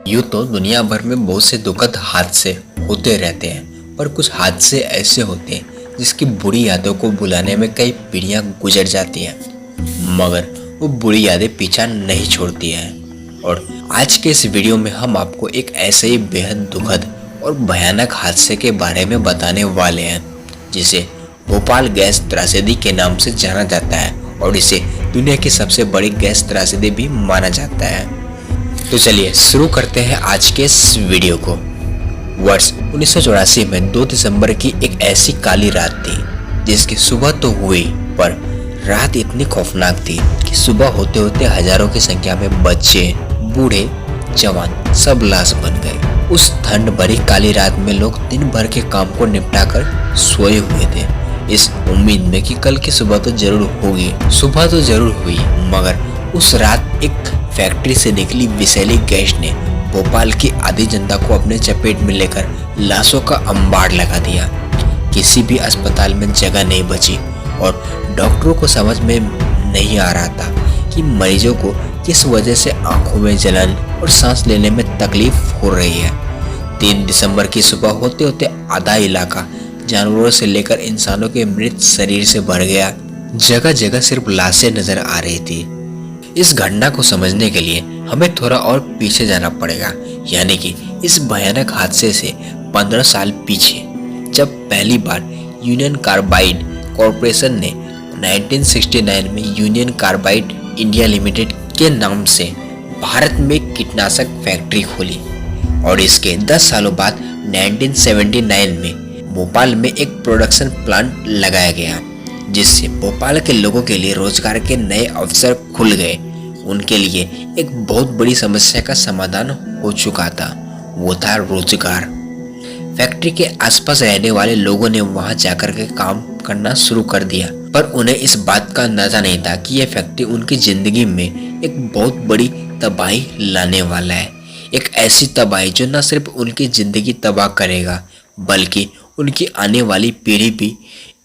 यूँ तो दुनिया भर में बहुत से दुखद हादसे होते रहते हैं, पर कुछ हादसे ऐसे होते हैं जिसकी बुरी यादों को भुलाने में कई पीढ़ियां गुजर जाती हैं, मगर वो बुरी यादें पीछा नहीं छोड़ती हैं। और आज के इस वीडियो में हम आपको एक ऐसे ही बेहद दुखद और भयानक हादसे के बारे में बताने वाले हैं, जिसे भोपाल गैस त्रासदी के नाम से जाना जाता है और इसे दुनिया की सबसे बड़ी गैस त्रासदी भी माना जाता है। तो चलिए शुरू करते हैं आज के इस वीडियो को। वर्ष 1984 में 2 दिसंबर की एक ऐसी काली रात थी जिसकी सुबह तो हुई, पर रात इतनी खौफनाक थी कि सुबह होते होते हजारों की संख्या में बच्चे, बूढ़े, जवान सब लाश बन गए। उस ठंड भरी काली रात में लोग दिन भर के काम को निपटाकर सोए हुए थे, इस उम्मीद में कि कल की सुबह तो जरूर होगी। सुबह तो जरूर हुई, मगर उस रात एक फैक्ट्री से निकली विषैली गैस ने भोपाल की आधी जनता को अपने चपेट में लेकर लाशों का अंबार लगा दिया। किसी भी अस्पताल में जगह नहीं बची और डॉक्टरों को समझ में नहीं आ रहा था कि मरीजों को किस वजह से आंखों में जलन और सांस लेने में तकलीफ हो रही है। 3 दिसंबर की सुबह होते होते आधा इलाका जानवरों से लेकर इंसानों के मृत शरीर से भर गया। जगह जगह सिर्फ लाशें नजर आ रही थी। इस घटना को समझने के लिए हमें थोड़ा और पीछे जाना पड़ेगा, यानी कि इस भयानक हादसे से 15 साल पीछे, जब पहली बार यूनियन कार्बाइड कॉरपोरेशन ने 1969 में यूनियन कार्बाइड इंडिया लिमिटेड के नाम से भारत में कीटनाशक फैक्ट्री खोली और इसके 10 सालों बाद 1979 में भोपाल में एक प्रोडक्शन प्लांट लगाया गया, जिससे भोपाल के लोगों के लिए रोजगार के नए अवसर खुल गए। उनके लिए एक बहुत बड़ी समस्या का समाधान हो चुका था, वो था रोजगार। फैक्ट्री के आसपास रहने वाले लोगों ने वहां जाकर के काम करना शुरू कर दिया, पर उन्हें इस बात का अंदाजा नहीं था कि यह फैक्ट्री उनकी जिंदगी में एक बहुत बड़ी तबाही लाने वाला है। एक ऐसी तबाही जो न सिर्फ उनकी जिंदगी तबाह करेगा, बल्कि उनकी आने वाली पीढ़ी भी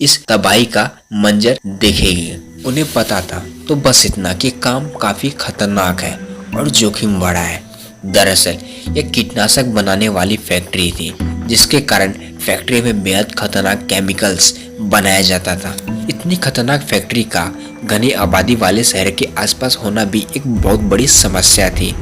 इस तबाही का मंजर देखेगी। उन्हें पता था तो बस इतना कि काम काफी खतरनाक है और जोखिम बड़ा है। दरअसल यह कीटनाशक बनाने वाली फैक्ट्री थी, जिसके कारण फैक्ट्री में बेहद खतरनाक केमिकल्स बनाया जाता था। इतनी खतरनाक फैक्ट्री का घनी आबादी वाले शहर के आसपास होना भी एक बहुत बड़ी समस्या थी।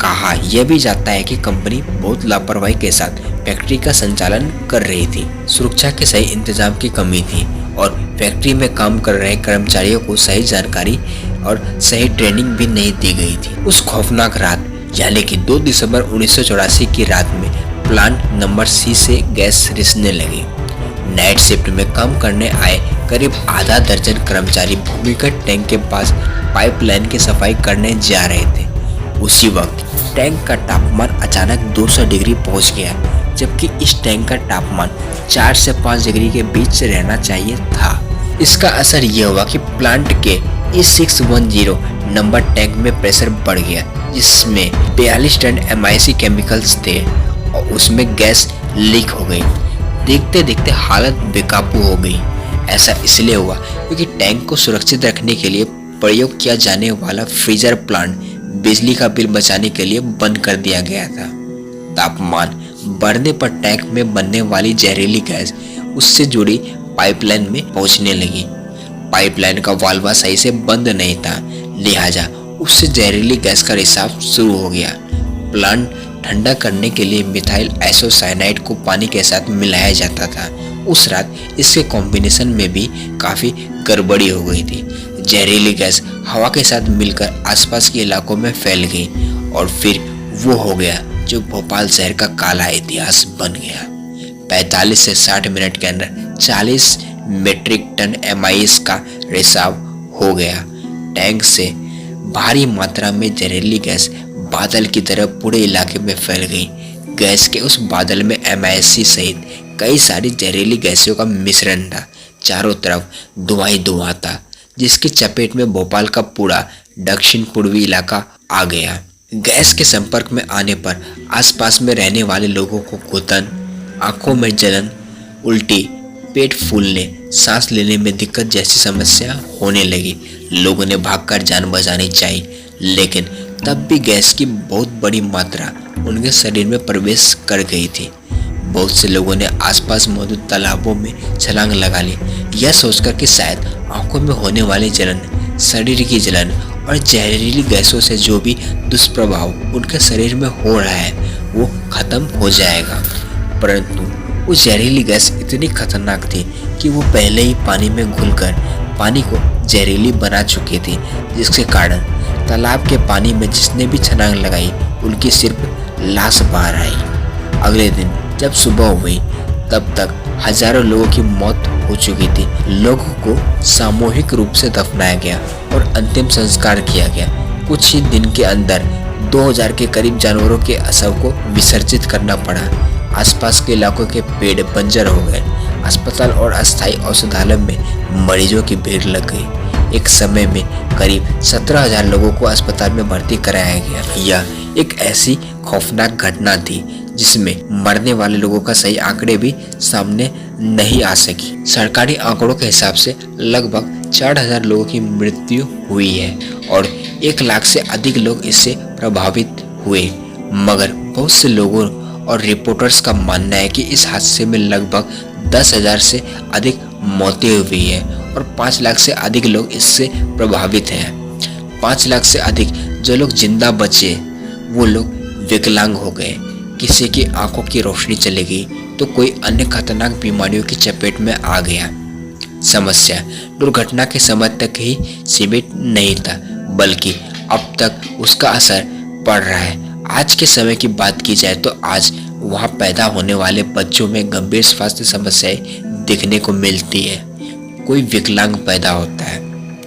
कहा यह भी जाता है कि कंपनी बहुत लापरवाही के साथ फैक्ट्री का संचालन कर रही थी। सुरक्षा के सही इंतजाम की कमी थी और फैक्ट्री में काम कर रहे कर्मचारियों को सही जानकारी और सही ट्रेनिंग भी नहीं दी गई थी। उस खौफनाक रात यानी कि 2 दिसंबर 1984 की रात में प्लांट नंबर C से गैस रिसने लगी। नाइट शिफ्ट में काम करने आए करीब आधा दर्जन कर्मचारी भूमिगत टैंक के पास पाइपलाइन की सफाई करने जा रहे थे। उसी वक्त टैंक का तापमान अचानक 200 डिग्री पहुंच गया, जबकि इस टैंक का तापमान 4 से 5 डिग्री के बीच रहना चाहिए था। इसका असर यह हुआ कि प्लांट के E610 नंबर टैंक में प्रेशर बढ़ गया, जिसमें 42 टन MIC केमिकल्स थे और उसमें गैस लीक हो गई। देखते देखते हालत बेकाबू हो गई। ऐसा इसलिए हुआ क्योंकि टैंक को सुरक्षित रखने के लिए प्रयोग किया जाने वाला फ्रीजर प्लांट बिजली का बिल बचाने के लिए बंद कर दिया गया था। तापमान बढ़ने पर टैंक में बनने वाली जहरीली गैस उससे जुड़ी पाइपलाइन में पहुंचने लगी। पाइपलाइन का वाल्व सही से बंद नहीं था, लिहाजा उससे जहरीली गैस का रिसाव शुरू हो गया। प्लांट ठंडा करने के लिए मिथाइल आइसोसाइनाइड को पानी के साथ मिलाया जाता था। उस रात इसके कॉम्बिनेशन में भी काफी गड़बड़ी हो गई थी। जहरीली गैस हवा के साथ मिलकर आसपास के इलाकों में फैल गई और फिर वो हो गया जो भोपाल शहर का काला इतिहास बन गया। 45 से 60 मिनट के अंदर 40 मीट्रिक टन MIS का रिसाव हो गया। टैंक से भारी मात्रा में जहरीली गैस बादल की तरह पूरे इलाके में फैल गई। गैस के उस बादल में MIC सहित कई सारी जहरीली गैसों का मिश्रण था। चारों तरफ धुआं ही धुआं था, जिसकी चपेट में भोपाल का पूरा दक्षिण पूर्वी इलाका आ गया। गैस के संपर्क में आने पर आसपास में रहने वाले लोगों को घुटन, आंखों में जलन, उल्टी, पेट फूलने, सांस लेने में दिक्कत जैसी समस्या होने लगी। लोगों ने भागकर जान बचानी चाहिए, लेकिन तब भी गैस की बहुत बड़ी मात्रा उनके शरीर में प्रवेश कर गई थी। बहुत से लोगों ने आसपास मौजूद तालाबों में छलांग लगा ली, यह सोचकर कि शायद आंखों में होने वाली जलन, शरीर की जलन और जहरीली गैसों से जो भी दुष्प्रभाव उनके शरीर में हो रहा है वो खत्म हो जाएगा। परंतु वो जहरीली गैस इतनी खतरनाक थी कि वो पहले ही पानी में घुलकर पानी को जहरीली बना चुकी थी, जिसके कारण तालाब के पानी में जिसने भी छलांग लगाई उनकी सिर्फ लाश बाहर आई। अगले दिन जब सुबह हुई तब तक हजारों लोगों की मौत हो चुकी थी। लोगों को सामूहिक रूप से दफनाया गया और अंतिम संस्कार किया गया। कुछ ही दिन के अंदर 2000 के करीब जानवरों के शव को विसर्जित करना पड़ा। आसपास के इलाकों के पेड़ बंजर हो गए। अस्पताल और अस्थायी औषधालय में मरीजों की भीड़ लग गई। एक समय में करीब 17,000 लोगों को अस्पताल में भर्ती कराया गया। यह एक ऐसी खौफनाक घटना थी जिसमें मरने वाले लोगों का सही आंकड़े भी सामने नहीं आ सकी। सरकारी आंकड़ों के हिसाब से लगभग 4,000 लोगों की मृत्यु हुई है और 1 लाख से अधिक लोग इससे प्रभावित हुए। मगर बहुत से लोगों और रिपोर्टर्स का मानना है कि इस हादसे में लगभग 10,000 से अधिक मौतें हुई है और 5 लाख से अधिक लोग इससे प्रभावित हैं। 5 लाख से अधिक जो लोग जिंदा बचे वो लोग विकलांग हो गए, किसी की आंखों की रोशनी चली गई तो कोई अन्य खतरनाक बीमारियों की चपेट में आ गया। समस्या दुर्घटना के समय तक ही सीमित नहीं था, बल्कि अब तक उसका असर पड़ रहा है। आज के समय की बात की जाए तो आज वहाँ पैदा होने वाले बच्चों में गंभीर स्वास्थ्य समस्याएं दिखने को मिलती है। कोई विकलांग पैदा होता है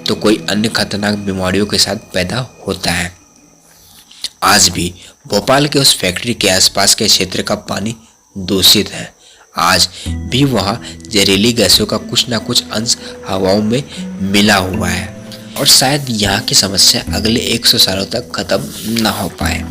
तो कोई अन्य खतरनाक बीमारियों के साथ पैदा होता है। आज भी भोपाल के उस फैक्ट्री के आसपास के क्षेत्र का पानी दूषित है। आज भी वहाँ जहरीली गैसों का कुछ ना कुछ अंश हवाओं में मिला हुआ है और शायद यहाँ की समस्या अगले 100 सालों तक खत्म ना हो पाए।